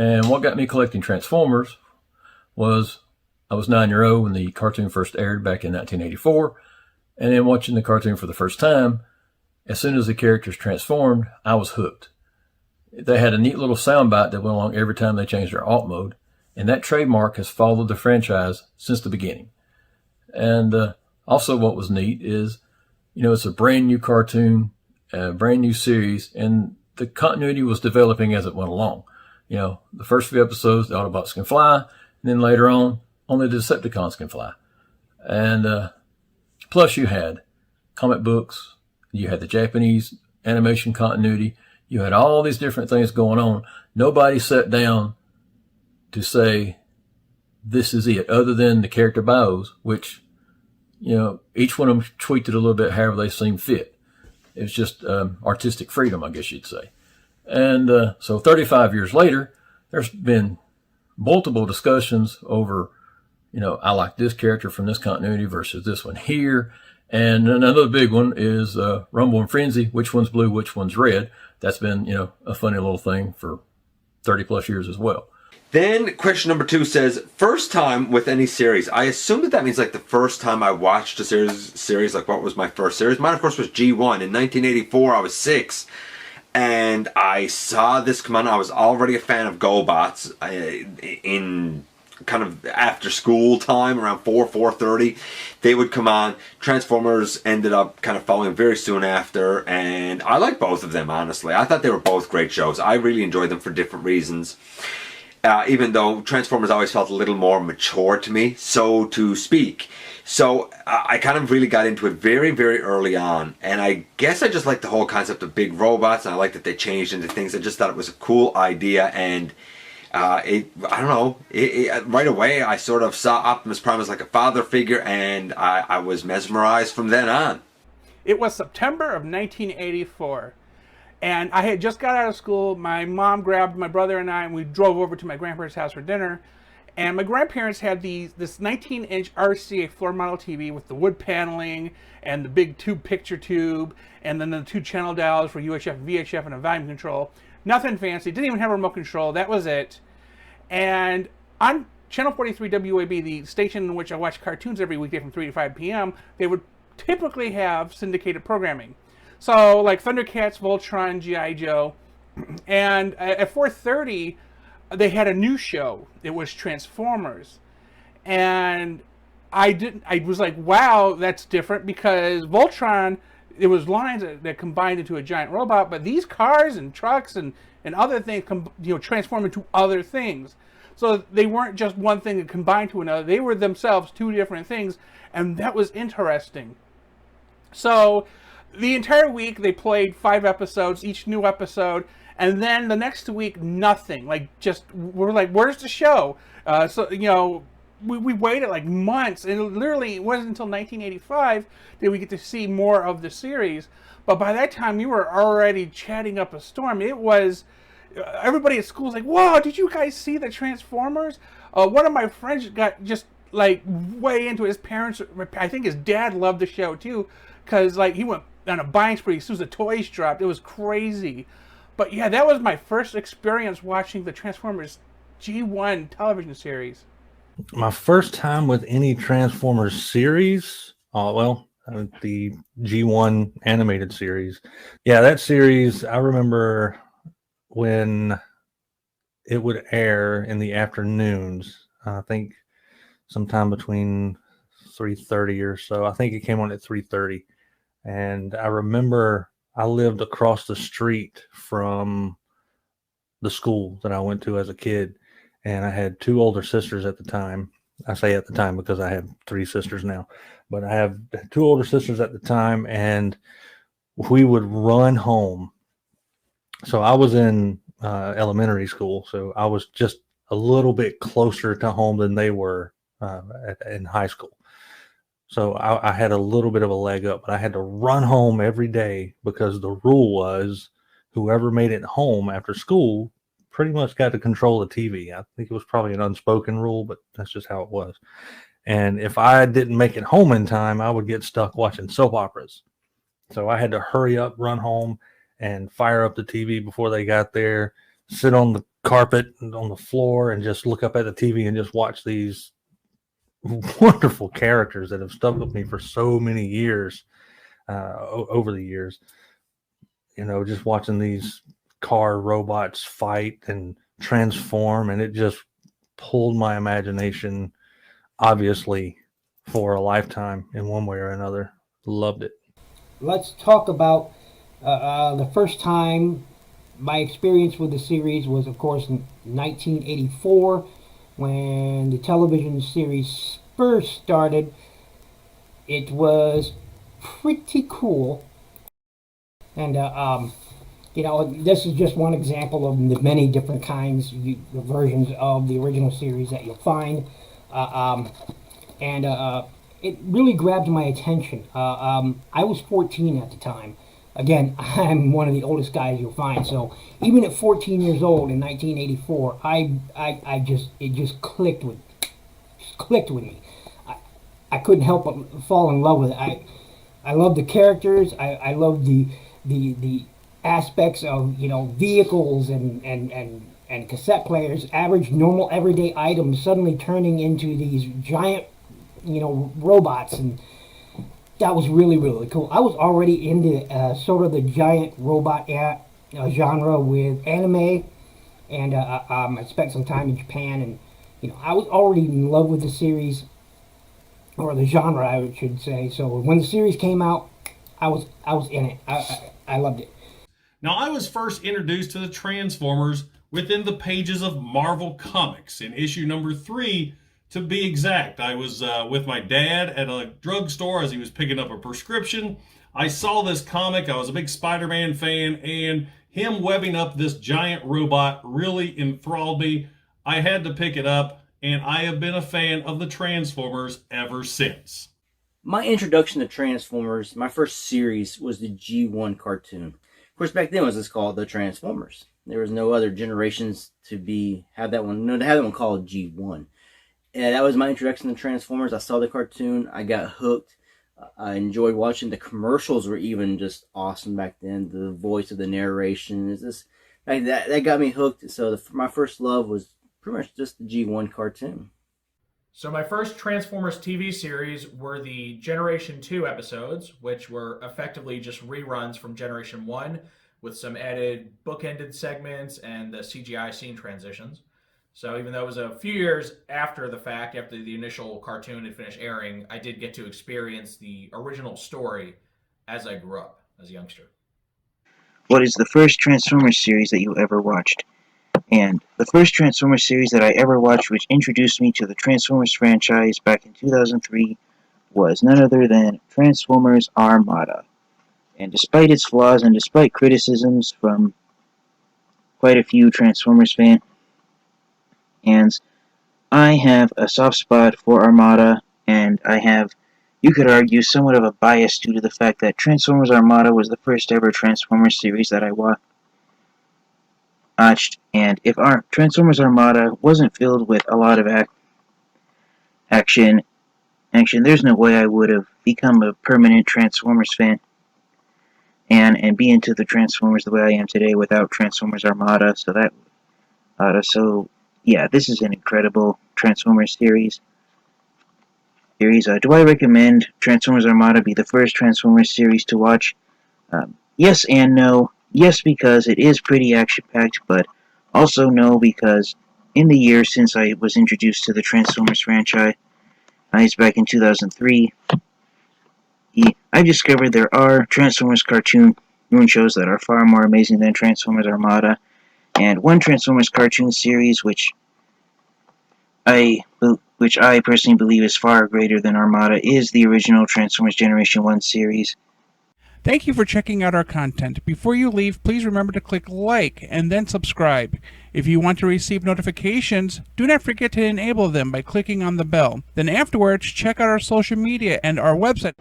And what got me collecting Transformers was I was 9 years old when the cartoon first aired back in 1984. And then watching the cartoon for the first time, as soon as the characters transformed, I was hooked. They had a neat little soundbite that went along every time they changed their alt mode. And that trademark has followed the franchise since the beginning. And also what was neat is, it's a brand new cartoon, a brand new series, and the continuity was developing as it went along. The first few episodes, the Autobots can fly, and then later on, only the Decepticons can fly. And plus you had comic books, you had the Japanese animation continuity, you had all these different things going on. Nobody sat down to say, this is it, other than the character bios, which, each one of them tweaked it a little bit however they seem fit. It was just artistic freedom, I guess you'd say. And so 35 years later, there's been multiple discussions over, I like this character from this continuity versus this one here. And another big one is Rumble and Frenzy. Which one's blue, which one's red? That's been, a funny little thing for 30 plus years as well. Then question number 2 says, first time with any series. I assume that means like the first time I watched a series, like what was my first series? Mine, of course, was G1. In 1984, I was 6. And I saw this come on. I was already a fan of GoBots in kind of after school time, around 4:30. They would come on. Transformers ended up kind of following very soon after. And I like both of them, honestly. I thought they were both great shows. I really enjoyed them for different reasons. Even though Transformers always felt a little more mature to me, so to speak. So I kind of really got into it very, very early on. And I guess I just liked the whole concept of big robots. And I liked that they changed into things. I just thought it was a cool idea. And right away, I sort of saw Optimus Prime as like a father figure. And I was mesmerized from then on. It was September of 1984. And I had just got out of school. My mom grabbed my brother and I, and we drove over to my grandparents' house for dinner. And my grandparents had this 19-inch RCA floor model TV with the wood paneling and the big picture tube, and then the 2 channel dials for UHF and VHF and a volume control. Nothing fancy. Didn't even have a remote control. That was it. And on Channel 43 WAB, the station in which I watch cartoons every weekday from 3 to 5 p.m., they would typically have syndicated programming. So, like Thundercats, Voltron, G.I. Joe. And at 4:30, they had a new show. It was Transformers. And I was like, wow, that's different, because Voltron, it was lines that combined into a giant robot, but these cars and trucks and other things transform into other things. So they weren't just one thing that combined to another. They were themselves 2 different things, and that was interesting. So the entire week they played 5 episodes, each new episode, and then the next week nothing. We're like, where's the show? We waited like months, and it wasn't until 1985 that we get to see more of the series. But by that time, we were already chatting up a storm. It was everybody at school was like, "Whoa, did you guys see the Transformers?" One of my friends got just like way into it. His parents. I think his dad loved the show too, because like he went on a buying spree as soon as the toys dropped. It was crazy. But yeah, that was my first experience watching the Transformers G1 television series. My first time with any Transformers series, the G1 animated series. Yeah, that series, I remember when it would air in the afternoons. I think sometime between 3:30 or so. I think it came on at 3:30. And I remember I lived across the street from the school that I went to as a kid. And I had 2 older sisters at the time. I say at the time because I have 3 sisters now. But I have 2 older sisters at the time, and we would run home. So I was in elementary school, so I was just a little bit closer to home than they were in high school. So I had a little bit of a leg up, but I had to run home every day because the rule was whoever made it home after school pretty much got to control the TV. I think it was probably an unspoken rule, but that's just how it was. And if I didn't make it home in time, I would get stuck watching soap operas. So I had to hurry up, run home, and fire up the TV before they got there, sit on the carpet on the floor and just look up at the TV and just watch these wonderful characters that have stuck with me for so many years, over the years. You know, just watching these car robots fight and transform, and it just pulled my imagination, obviously, for a lifetime in one way or another. Loved it. Let's talk about the first time. My experience with the series was, of course, in 1984, when the television series first started. It was pretty cool. And, you know, this is just one example of the many different kinds, the versions of the original series that you'll find. It really grabbed my attention. I was 14 at the time. Again, I'm one of the oldest guys you'll find. So even at 14 years old in 1984, it just clicked with me. I couldn't help but fall in love with it. I love the characters. I love the aspects of, you know, vehicles and cassette players, average, normal, everyday items suddenly turning into these giant, you know, robots, and that was really, really cool. I was already into sort of the giant robot genre with anime, and I spent some time in Japan, and, you know, I was already in love with the series, or the genre, I should say. So when the series came out, I was in it. I loved it. Now, I was first introduced to the Transformers within the pages of Marvel Comics in issue number 3, to be exact. I was with my dad at a drugstore as he was picking up a prescription. I saw this comic. I was a big Spider-Man fan, and him webbing up this giant robot really enthralled me. I had to pick it up, and I have been a fan of the Transformers ever since. My introduction to Transformers, my first series, was the G1 cartoon. Of course, back then it was just called the Transformers. There was no other generations to have that one called G1. And that was my introduction to Transformers. I saw the cartoon. I got hooked. I enjoyed watching. The commercials were even just awesome back then. The voice of the narration is just like that got me hooked. So my first love was pretty much just the G1 cartoon. So my first Transformers TV series were the Generation 2 episodes, which were effectively just reruns from Generation 1 with some added bookended segments and the CGI scene transitions. So even though it was a few years after the fact, after the initial cartoon had finished airing, I did get to experience the original story as I grew up as a youngster. What is the first Transformers series that you ever watched? And the first Transformers series that I ever watched, which introduced me to the Transformers franchise back in 2003, was none other than Transformers Armada. And despite its flaws and despite criticisms from quite a few Transformers fans, I have a soft spot for Armada, and I have, you could argue, somewhat of a bias due to the fact that Transformers Armada was the first ever Transformers series that I watched. And if our Transformers Armada wasn't filled with a lot of action, there's no way I would have become a permanent Transformers fan and be into the Transformers the way I am today without Transformers Armada. So yeah, this is an incredible Transformers series. Do I recommend Transformers Armada be the first Transformers series to watch? Yes and no. Yes, because it is pretty action-packed, but also no, because in the years since I was introduced to the Transformers franchise, back in 2003, I discovered there are Transformers cartoon shows that are far more amazing than Transformers Armada. And one Transformers cartoon series which I personally believe is far greater than Armada is the original Transformers Generation 1 series. Thank you for checking out our content. Before you leave, please remember to click like and then subscribe. If you want to receive notifications, do not forget to enable them by clicking on the bell. Then afterwards, check out our social media and our website.